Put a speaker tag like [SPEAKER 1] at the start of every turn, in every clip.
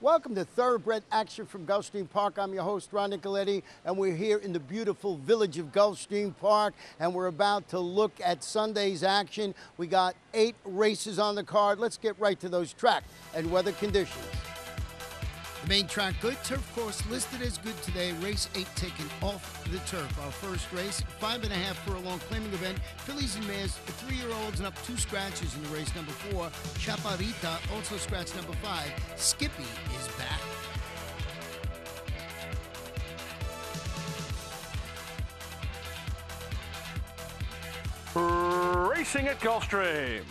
[SPEAKER 1] Welcome to Thoroughbred Action from Gulfstream Park. I'm your host, Ron Nicoletti, and we're here in the beautiful village of Gulfstream Park, and we're about to look at Sunday's action. We got 8 races on the card. Let's get right to those track and weather conditions. The main track, good turf course, listed as good today. Race 8 taken off the turf. Our first race, 5.5 furlong claiming event. Fillies and mares, 3-year-olds and up, 2 scratches in the race. Number 4, Chaparita, also scratch number 5. Skippy is back.
[SPEAKER 2] Racing at Gulfstream.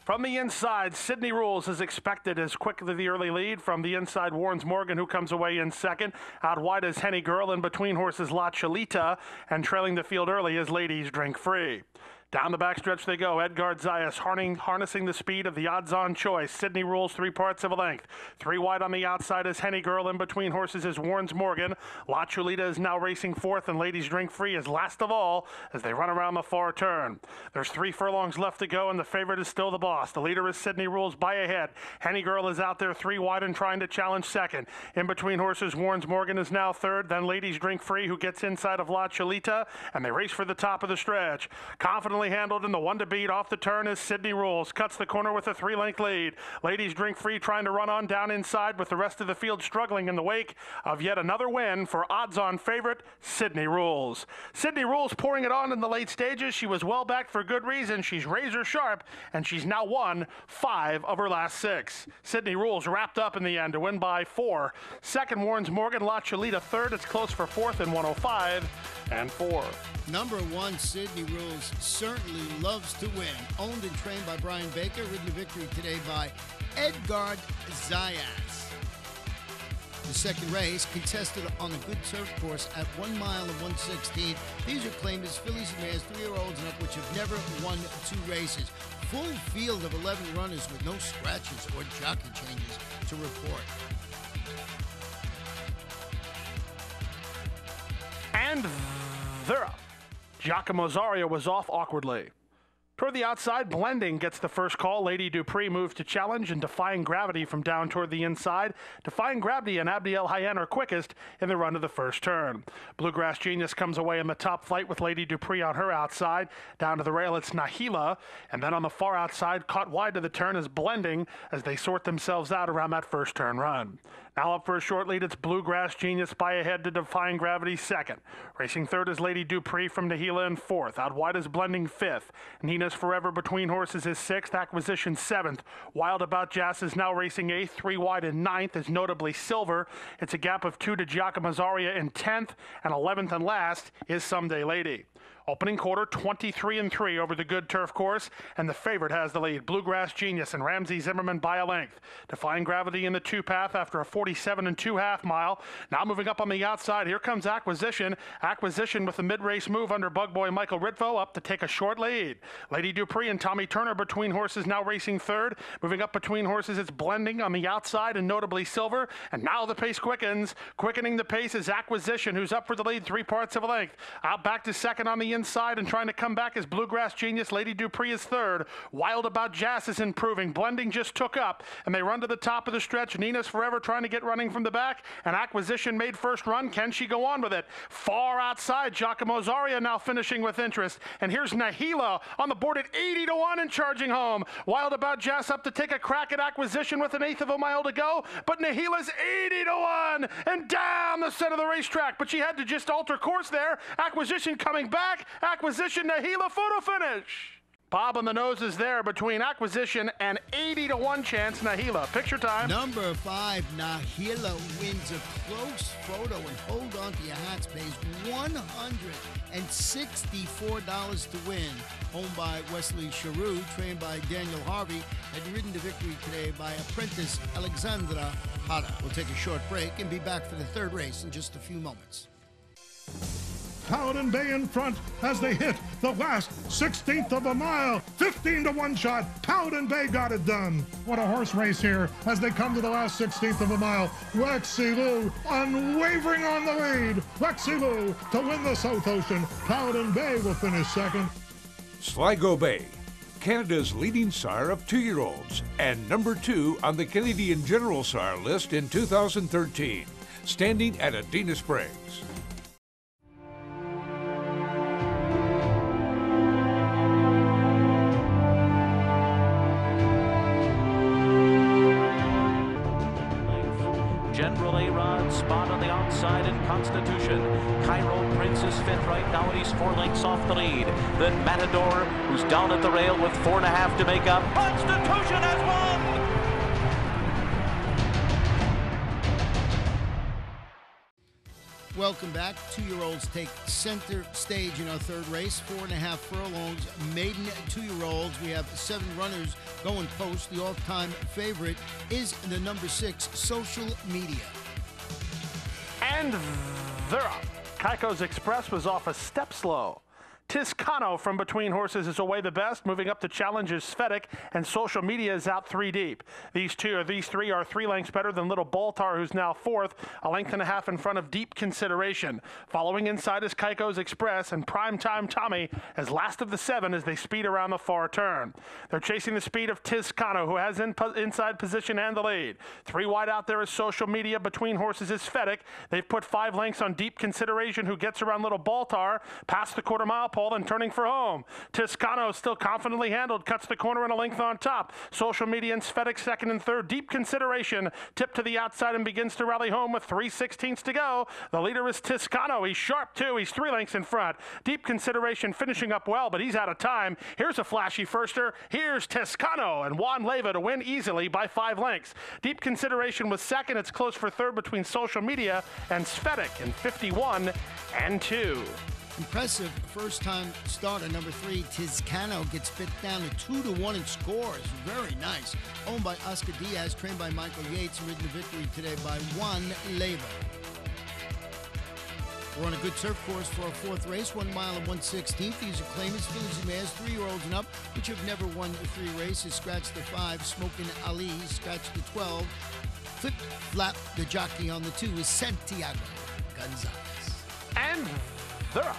[SPEAKER 2] From the inside, Sydney Rules is expected as quickly the early lead. From the inside, Warren's Morgan, who comes away in second. Out wide is Henny Girl. In between horses, La Cholita. And trailing the field early is Ladies Drink Free. Down the backstretch they go. Edgard Zayas harnessing the speed of the odds-on choice. Sydney Rules 3 parts of a length. 3 wide on the outside is Henny Girl. In between horses is Warren's Morgan. La Cholita is now racing fourth, and Ladies Drink Free is last of all as they run around the far turn. There's 3 furlongs left to go, and the favorite is still the boss. The leader is Sydney Rules by a head. Henny Girl is out there 3 wide and trying to challenge second. In between horses, Warren's Morgan is now third. Then Ladies Drink Free, who gets inside of La Cholita, and they race for the top of the stretch. Confidently handled in the one to beat off the turn is Sydney Rules. Cuts the corner with a 3-length lead. Ladies Drink Free trying to run on down inside with the rest of the field struggling in the wake of yet another win for odds-on favorite Sydney Rules. Sydney Rules pouring it on in the late stages. She was well backed for good reason. She's razor sharp, and she's now won 5 of her last 6. Sydney Rules wrapped up in the end to win by 4. Second, Warren's Morgan. La Cholita third. It's close for fourth in 105 and 4.
[SPEAKER 1] Number 1, Sydney Rules, certainly loves to win. Owned and trained by Brian Baker, ridden to victory today by Edgard Zayas. The second race, contested on a good turf course at 1 mile and 1/16. These are claimed as fillies and mares, 3-year-olds and up, which have never won 2 races. Full field of 11 runners with no scratches or jockey changes to report.
[SPEAKER 2] And they're up. Giacomo Zaria was off awkwardly. Toward the outside, Blending gets the first call. Lady Dupree moves to challenge, and Defying Gravity from down toward the inside. Defying Gravity and Abdiel Hayen are quickest in the run of the first turn. Bluegrass Genius comes away in the top flight with Lady Dupree on her outside. Down to the rail, it's Nahila. And then on the far outside, caught wide to the turn, is Blending as they sort themselves out around that first turn run. Now up for a short lead, it's Bluegrass Genius by ahead to Defying Gravity second. Racing third is Lady Dupree from Nahila in fourth. Out wide is Blending fifth. Nina's Forever between horses is sixth. Acquisition seventh. Wild About Jazz is now racing eighth. 3 wide in ninth is notably Silver. It's a gap of 2 to Giacomo Zaria in 10th. And 11th and last is Someday Lady. Opening quarter, 23-3 over the good turf course, and the favorite has the lead. Bluegrass Genius and Ramsey Zimmerman by a length. Defying Gravity in the 2 path after a 47 2/2 mile. Now moving up on the outside, here comes Acquisition. Acquisition with the mid-race move under bug boy Michael Ritvo up to take a short lead. Lady Dupree and Tommy Turner between horses now racing third. Moving up between horses, it's Blending on the outside and notably Silver. And now the pace quickens. Quickening the pace is Acquisition, who's up for the lead 3 parts of a length. Out back to second on the inside and trying to come back is Bluegrass Genius. Lady Dupree is third. Wild About Jazz is improving. Blending just took up, and they run to the top of the stretch. Nina's Forever trying to get running from the back, and Acquisition made first run. Can she go on with it? Far outside, Giacomo Zaria now finishing with interest. And here's Nahila on the board at 80-1 and charging home. Wild About Jazz up to take a crack at Acquisition with an 1/8 of a mile to go, but Nahila's 80-1 and down the center of the racetrack, but she had to just alter course there. Acquisition coming back. Acquisition, Nahila, photo finish. Bob on the nose is there between Acquisition and 80-1 chance Nahila. Picture time.
[SPEAKER 1] Number 5, Nahila wins a close photo, and hold on to your hats, pays $164 to win. Owned by Wesley Charoux, trained by Daniel Harvey, and ridden to victory today by apprentice Alexandra Hara. We'll take a short break and be back for the third race in just a few moments.
[SPEAKER 3] Paladin Bay in front as they hit the last 16th of a mile. 15-1 shot. Paladin Bay got it done. What a horse race here as they come to the last 16th of a mile. Lexi Lou unwavering on the lead. Lexi Lou to win the South Ocean. Paladin Bay will finish second.
[SPEAKER 4] Sligo Bay, Canada's leading sire of 2-year-olds and number 2 on the Canadian General Sire list in 2013, standing at Adena Springs.
[SPEAKER 5] General A-Rod spot on the outside in Constitution. Cairo Prince is fifth right now, and he's 4 lengths off the lead. Then Matador, who's down at the rail with 4.5 to make up. Constitution has won!
[SPEAKER 1] Welcome back. 2-year-olds take center stage in our third race. 4.5 furlongs, maiden 2-year-olds. We have 7 runners going post. The all-time favorite is the number 6, Social Media.
[SPEAKER 2] And they're up. Kaiko's Express was off a step slow. Tiscano from between horses is away the best. Moving up to challenge is Svetic, and Social Media is out 3 deep. These three are 3 lengths better than Little Baltar, who's now 4th, a length and a half in front of Deep Consideration. Following inside is Kaiko's Express, and Primetime Tommy as last of the 7 as they speed around the far turn. They're chasing the speed of Tiscano, who has inside position and the lead. 3 wide out there is Social Media. Between horses is Svetic. They've put 5 lengths on Deep Consideration, who gets around Little Baltar, past the quarter-mile pole, and turning for home. Tiscano still confidently handled, cuts the corner and a length on top. Social Media and Svetic second and third. Deep Consideration tipped to the outside and begins to rally home with 3/16 to go. The leader is Tiscano. He's sharp too. He's 3 lengths in front. Deep Consideration finishing up well, but he's out of time. Here's a flashy firster. Here's Tiscano and Juan Leyva to win easily by 5 lengths. Deep Consideration was second. It's close for third between Social Media and Svetic in 51 and 2.
[SPEAKER 1] Impressive first-time starter, number 3, Tiscano, gets fit down to 2-1 and scores. Very nice. Owned by Oscar Diaz, trained by Michael Yates, and ridden to victory today by Juan Leyva. We're on a good turf course for our 4th race, 1 mile and 1/16. These are claimants, fillies and mares, 3-year-olds and up, which have never won the 3 races. Scratch the 5, Smokin' Ali. Scratch the 12. Flip-flap, the jockey on the 2 is Santiago Gonzalez.
[SPEAKER 2] And they're up.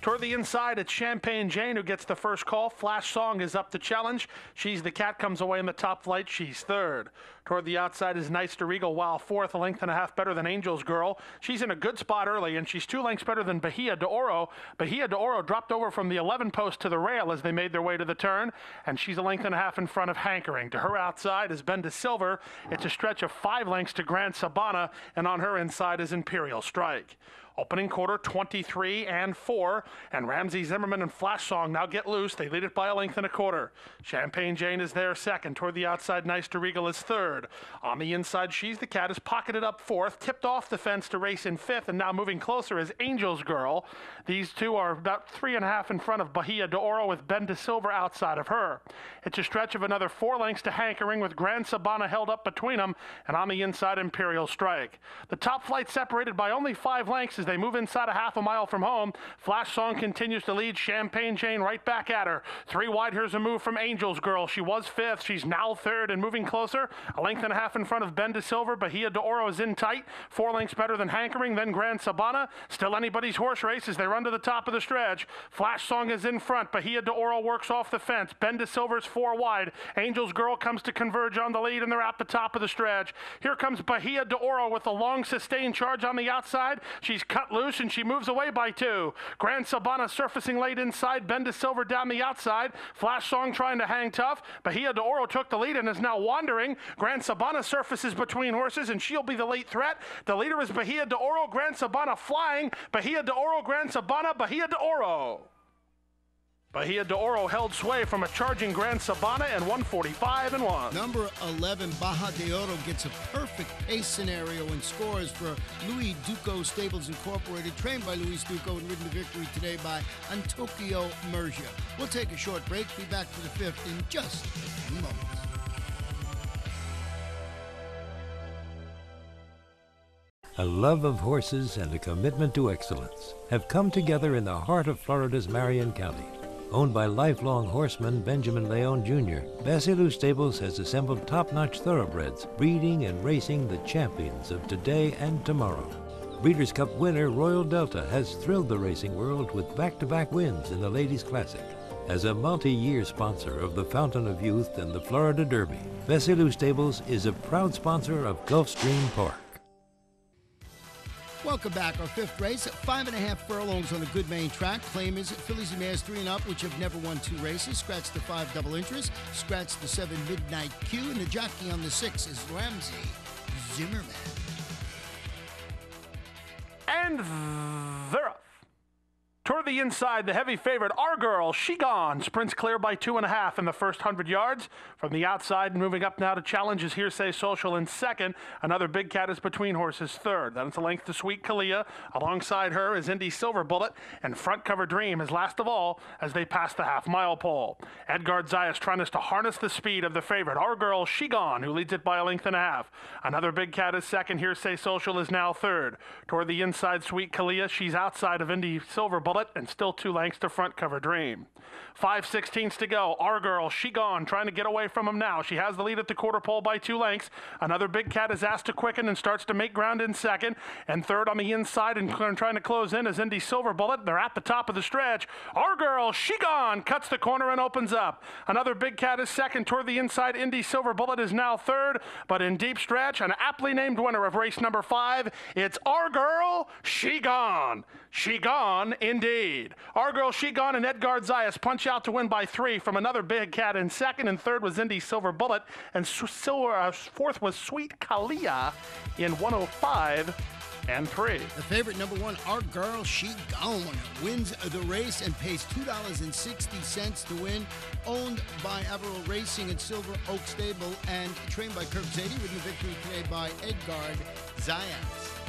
[SPEAKER 2] Toward the inside, it's Champagne Jane who gets the first call. Flash Song is up to challenge. She's the Cat, comes away in the top flight. She's third. Toward the outside is Nice to Regal, while 4th, a length and a half better than Angel's Girl. She's in a good spot early, and she's 2 lengths better than Bahia de Oro. Bahia de Oro dropped over from the 11 post to the rail as they made their way to the turn, and she's a length and a half in front of Hankering. To her outside is Ben de Silver. It's a stretch of 5 lengths to Grand Sabana, and on her inside is Imperial Strike. Opening quarter, 23 and 4, and Ramsey Zimmerman and Flash Song now get loose. They lead it by a length and a quarter. Champagne Jane is there second. Toward the outside, Nice to Regal is third. On the inside, She's the Cat is pocketed up 4th, tipped off the fence to race in 5th, and now moving closer is Angel's Girl. These 2 are about 3.5 in front of Bahia de Oro, with Ben de Silver outside of her. It's a stretch of another 4 lengths to Hankering, with Grand Sabana held up between them, and on the inside, Imperial Strike. The top flight separated by only 5 lengths as they move inside a half a mile from home. Flash Song continues to lead. Champagne Jane right back at her. 3 wide. Here's a move from Angel's Girl. She was 5th. She's now 3rd and moving closer. A length and a half in front of Ben de Silver. Bahia de Oro is in tight. 4 lengths better than Hankering, then Grand Sabana. Still anybody's horse race as they run to the top of the stretch. Flash Song is in front. Bahia de Oro works off the fence. Ben de Silver's 4 wide. Angel's Girl comes to converge on the lead, and they're at the top of the stretch. Here comes Bahia de Oro with a long sustained charge on the outside. She's cut loose, and she moves away by 2. Grand Sabana surfacing late inside. Ben de Silver down the outside. Flash Song trying to hang tough. Bahia de Oro took the lead and is now wandering. Grand Sabana surfaces between horses, and she'll be the late threat. The leader is Bahia de Oro. Grand Sabana flying. Bahia de Oro, Grand Sabana, Bahia de Oro. Bahia de Oro held sway from a charging Grand Sabana and 145 and 1.
[SPEAKER 1] Number 11, Baja de Oro, gets a perfect pace scenario and scores for Louis Duco Stables Incorporated, trained by Luis Duco and ridden to victory today by Antokio Murgia. We'll take a short break. Be back for the 5th in just a few moments.
[SPEAKER 6] A love of horses and a commitment to excellence have come together in the heart of Florida's Marion County. Owned by lifelong horseman Benjamin Leon Jr., Basilou Stables has assembled top-notch thoroughbreds, breeding and racing the champions of today and tomorrow. Breeders' Cup winner Royal Delta has thrilled the racing world with back-to-back wins in the Ladies' Classic. As a multi-year sponsor of the Fountain of Youth and the Florida Derby, Bessie Lou Stables is a proud sponsor of Gulfstream Park.
[SPEAKER 1] Welcome back. Our fifth race, 5.5 furlongs on the good main track. Claim is fillies and mares 3 and up, which have never won 2 races. Scratch the 5 double interest. Scratch the 7 midnight Q. And the jockey on the 6 is Ramsey Zimmerman.
[SPEAKER 2] And they're off. Toward the inside, the heavy favorite, Our Girl, She Gone, sprints clear by 2.5 in the first 100 yards. From the outside, moving up now to challenge is Hearsay Social in second. Another Big Cat is between horses third. Then it's a length to Sweet Kalia. Alongside her is Indy Silver Bullet, and Front Cover Dream is last of all as they pass the half-mile pole. Edgard Zayas trying to harness the speed of the favorite, Our Girl, She Gone, who leads it by 1.5 lengths. Another Big Cat is second. Hearsay Social is now third. Toward the inside, Sweet Kalia, she's outside of Indy Silver Bullet, and still 2 lengths to Front Cover Dream. 5/16 to go. Our Girl, She Gone, trying to get away from him now. She has the lead at the quarter pole by 2 lengths. Another Big Cat is asked to quicken and starts to make ground in second. And third on the inside and trying to close in is Indy Silver Bullet. They're at the top of the stretch. Our Girl, She Gone, cuts the corner and opens up. Another Big Cat is second. Toward the inside, Indy Silver Bullet is now third. But in deep stretch, an aptly named winner of race number 5, it's Our Girl, She Gone. She Gone, indeed. Our Girl, She Gone, and Edgard Zayas punch out to win by 3 from another Big Cat in second, and third was Indy Silver Bullet, and fourth was Sweet Kalia in 105 and 3.
[SPEAKER 1] The favorite, number 1, Our Girl, She Gone, wins the race and pays $2.60 to win. Owned by Averill Racing and Silver Oak Stable and trained by Kirk Zadie, with the victory today by Edgard Zayas.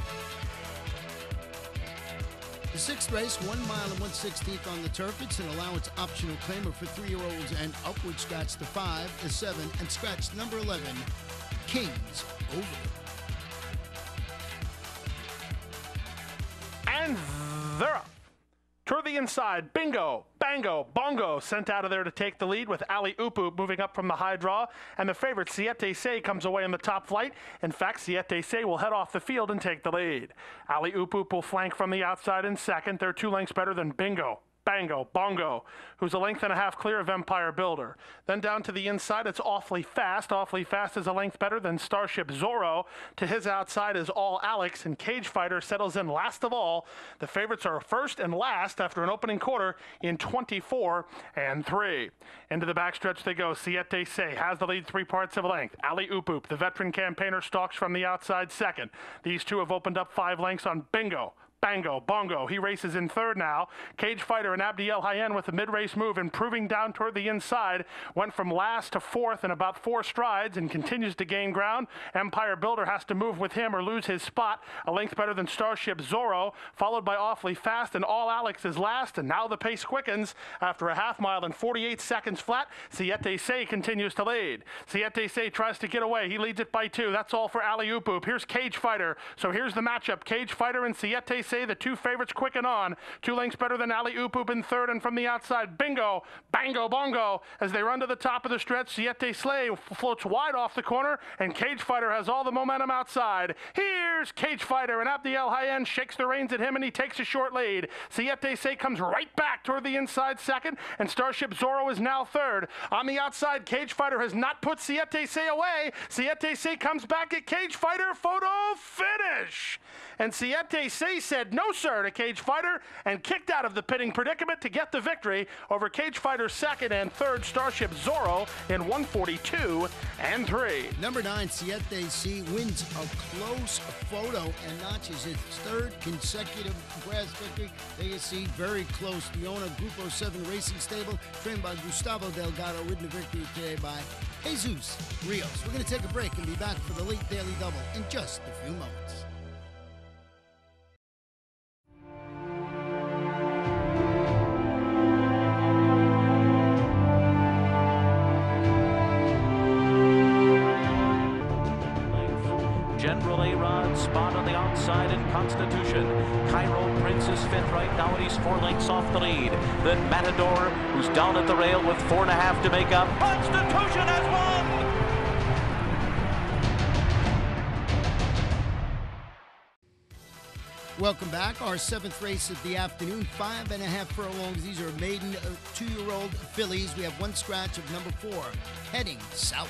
[SPEAKER 1] The 6th race, 1 mile and 1/16 on the turf. It's an allowance optional claimer for 3-year-olds and upward. Scratch the 5, the 7, and scratch number 11, Kings Over.
[SPEAKER 2] And they're up. Toward the inside, Bingo, Bango, Bongo sent out of there to take the lead, with Ali Upu moving up from the high draw. And the favorite, Siete Se, comes away in the top flight. In fact, Siete Se will head off the field and take the lead. Ali Upu will flank from the outside in second. They're 2 lengths better than Bingo, Bango, Bongo, who's 1.5 lengths clear of Empire Builder. Then down to the inside, it's Awfully Fast. Awfully Fast is 1 length better than Starship Zorro. To his outside is All Alex, and Cage Fighter settles in last of all. The favorites are first and last after an opening quarter in 24 and 3. Into the backstretch they go. Siete Se has the lead 3 parts of a length. Ali Upoop, the veteran campaigner, stalks from the outside second. These two have opened up 5 lengths on Bingo, Bango, Bongo. He races in third now. Cage Fighter and Abdiel Hayen with a mid-race move, improving down toward the inside. Went from last to fourth in about 4 strides and continues to gain ground. Empire Builder has to move with him or lose his spot. 1 length better than Starship Zorro, followed by Awfully Fast, and All Alex is last. And now the pace quickens. After a half mile and 48 seconds flat, Siete Se continues to lead. Siete Se tries to get away. He leads it by 2. That's all for Ali Upoop. Here's Cage Fighter. So here's the matchup. Cage Fighter and Siete Se, the 2 favorites, quicken on. 2 lengths better than Ali Upoop in third, and from the outside, Bingo, Bango, Bongo. As they run to the top of the stretch, Siete Slay floats wide off the corner, and Cage Fighter has all the momentum outside. Here's Cage Fighter, and Abdiel Hayen shakes the reins at him, and he takes a short lead. Siete Se comes right back toward the inside second, and Starship Zorro is now third. On the outside, Cage Fighter has not put Siete Se away. Siete Se comes back at Cage Fighter, photo finish. And Siete Se said no sir to Cage Fighter and kicked out of the pitting predicament to get the victory over Cage Fighter's second and third, Starship Zorro, in 142 and 3.
[SPEAKER 1] Number 9, Siete Se wins a close photo and notches its 3rd consecutive brass victory. They can see very close. The owner of Grupo 7 Racing Stable, trained by Gustavo Delgado, ridden the victory today by Jesus Rios. We're going to take a break and be back for the late Daily Double in just a few moments.
[SPEAKER 5] General A-Rod, spot on the outside in Constitution. Cairo Prince is fifth right now, and he's 4 lengths off the lead. Then Matador, who's down at the rail with 4.5 to make up. Constitution has won!
[SPEAKER 1] Welcome back. Our seventh race of the afternoon, 5.5 furlongs. These are maiden 2-year-old fillies. We have one scratch of number 4, heading south.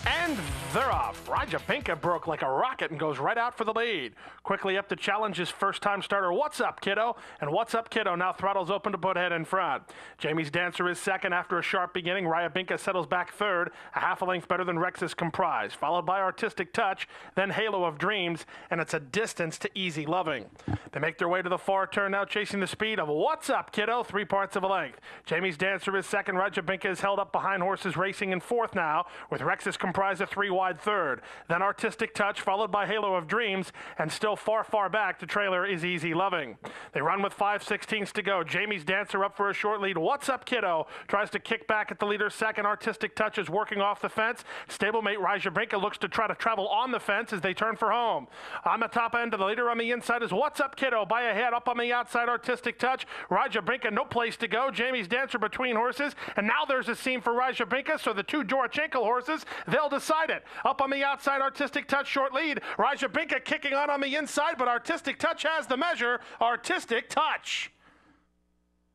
[SPEAKER 2] And they're off. Raja Pinka broke like a rocket and goes right out for the lead. Quickly up to challenge his first-time starter. What's up, kiddo? And what's up, kiddo? Now throttles open to put head in front. Jamie's Dancer is second after a sharp beginning. Raya Binka settles back third, a half a length better than Rex's Comprise, followed by Artistic Touch, then Halo of Dreams, and it's a distance to Easy Loving. They make their way to the far turn now, chasing the speed of What's Up, Kiddo, 3 parts of a length. Jamie's Dancer is second. Raja Binka is held up behind horses racing in fourth now, with Rex's Comprise a 3-wide third. Then Artistic Touch, followed by Halo of Dreams, and still far, far back, the trailer is Easy Loving. They run with 5/16 to go. Jamie's Dancer up for a short lead. What's Up, Kiddo? Tries to kick back at the leader second. Artistic Touch is working off the fence. Stablemate Raja Binka looks to try to travel on the fence as they turn for home. On the top end of the leader on the inside is What's Up, Kiddo? By a head. Up on the outside, Artistic Touch. Raja Binka, no place to go. Jamie's Dancer between horses. And now there's a seam for Raja Binka, so the 2 Dorochenko horses, they'll decide it. Up on the outside, Artistic Touch, short lead. Raja Binka kicking on the inside, but Artistic Touch has the measure. Artistic Touch.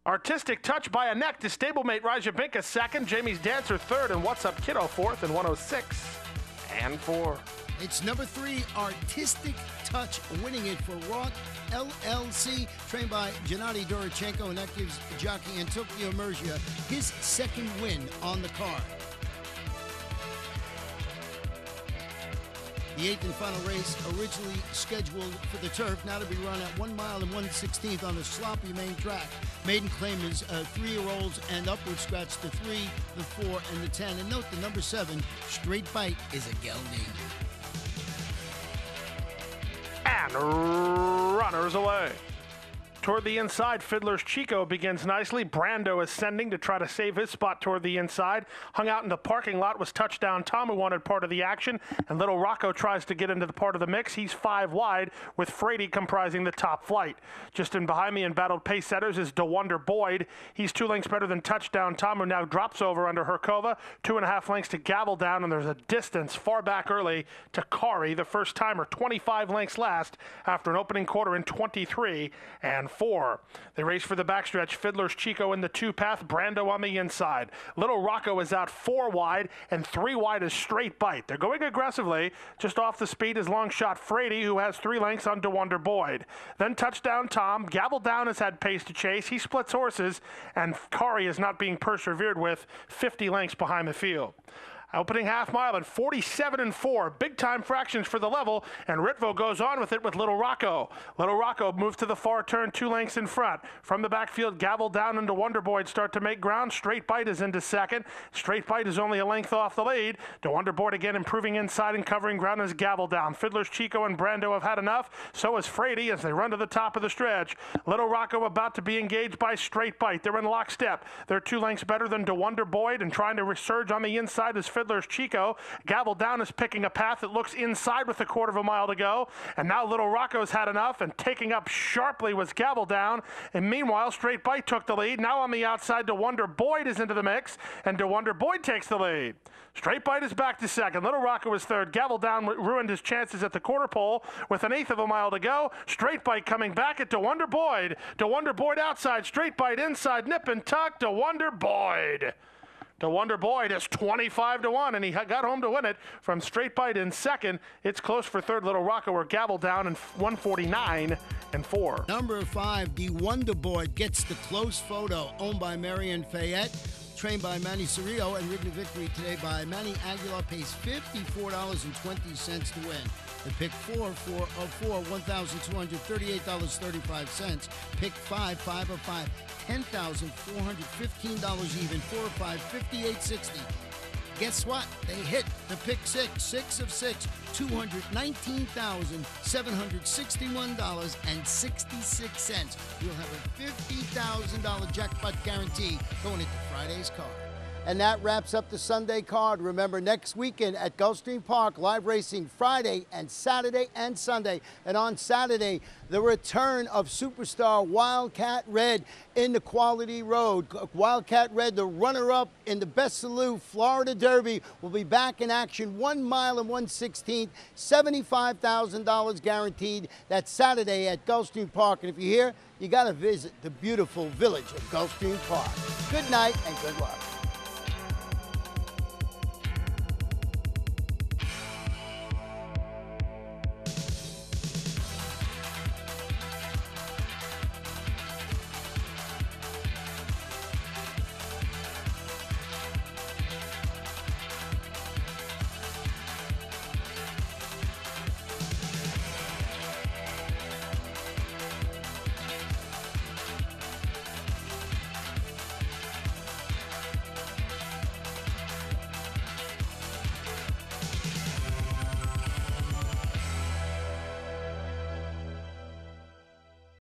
[SPEAKER 2] Artistic Touch by a neck to stablemate Raja Binka second. Jamie's Dancer third, and What's Up, Kiddo fourth, and 106 and 4.
[SPEAKER 1] It's number 3, Artistic Touch, winning it for Roth LLC, trained by Gennady Dorochenko, and that gives jockey Antonio Mergia his second win on the card. The 8th and final race, originally scheduled for the turf, now to be run at 1 mile and 1/16 on the sloppy main track. Maiden claim is 3-year-olds and upward scratch the 3, the 4, and the 10. And note the number 7, Straight Bite, is a gelding.
[SPEAKER 2] And runners away. Toward the inside, Fiddler's Chico begins nicely. Brando ascending to try to save his spot toward the inside. Hung out in the parking lot was Touchdown Tom, who wanted part of the action. And Little Rocco tries to get into the part of the mix. He's 5 wide, with Frady comprising the top flight. Just in behind me in battled pace setters is DeWonder Boyd. He's 2 lengths better than Touchdown Tom, who now drops over under Herkova. 2.5 lengths to Gavel Down, and there's a distance far back early to Kari, the first timer, 25 lengths last after an opening quarter in 23 and 4. They race for the backstretch. Fiddler's Chico in the 2-path, Brando on the inside. Little Rocco is out 4 wide, and 3 wide is Straight Bite. They're going aggressively. Just off the speed is long shot Frady, who has 3 lengths on DeWonder Boyd. Then Touchdown Tom. Gavel Down has had pace to chase. He splits horses, and Kari is not being persevered with, 50 lengths behind the field. Opening half mile at 47 and 4. Big time fractions for the level, and Ritvo goes on with it with Little Rocco. Little Rocco moves to the far turn, 2 lengths in front. From the backfield, Gavel Down into Wonder Boyd start to make ground. Straight Bite is into second. Straight Bite is only a length off the lead. The Wonder Boyd again improving inside and covering ground as Gavel Down. Fiddler's Chico and Brando have had enough. So is Frady as they run to the top of the stretch. Little Rocco about to be engaged by Straight Bite. They're in lockstep. They're 2 lengths better than DeWonder Boyd, and trying to resurge on the inside is Fiddler's Chico. Gavel Down is picking a path that looks inside with a 1/4 mile to go. And now Little Rocco's had enough, and taking up sharply was Gavel Down. And meanwhile, Straight Bite took the lead. Now on the outside, DeWonder Boyd is into the mix, and DeWonder Boyd takes the lead. Straight Bite is back to second. Little Rocco is third. Gavel Down ruined his chances at the quarter pole with an 1/8 mile to go. Straight Bite coming back at DeWonder Boyd. DeWonder Boyd outside. Straight Bite inside. Nip and tuck. DeWonder Boyd. DeWonder Boyd is 25 to 1, and he got home to win it from Straight Bite in second. It's close for third. Little Rocco or Gavel Down in 149 and 4.
[SPEAKER 1] Number 5, the Wonder Boyd, gets the close photo, owned by Marion Fayette, trained by Manny Cerrillo, and ridden to victory today by Manny Aguilar. Pays $54.20 to win. The pick 4 of 4, $1,238.35. Pick 5 of 5, $10,415 even. 4 of 5, $58.60. Guess what? They hit the pick 6 of 6, $219,761.66. We'll have a $50,000 jackpot guarantee going into Friday's card. And that wraps up the Sunday card. Remember, next weekend at Gulfstream Park, live racing Friday and Saturday and Sunday. And on Saturday, the return of superstar Wildcat Red in the Quality Road. Wildcat Red, the runner-up in the Best Salute Florida Derby, will be back in action 1 mile and 1/16, $75,000 guaranteed. That's Saturday at Gulfstream Park. And if you're here, you got to visit the beautiful village of Gulfstream Park. Good night and good luck.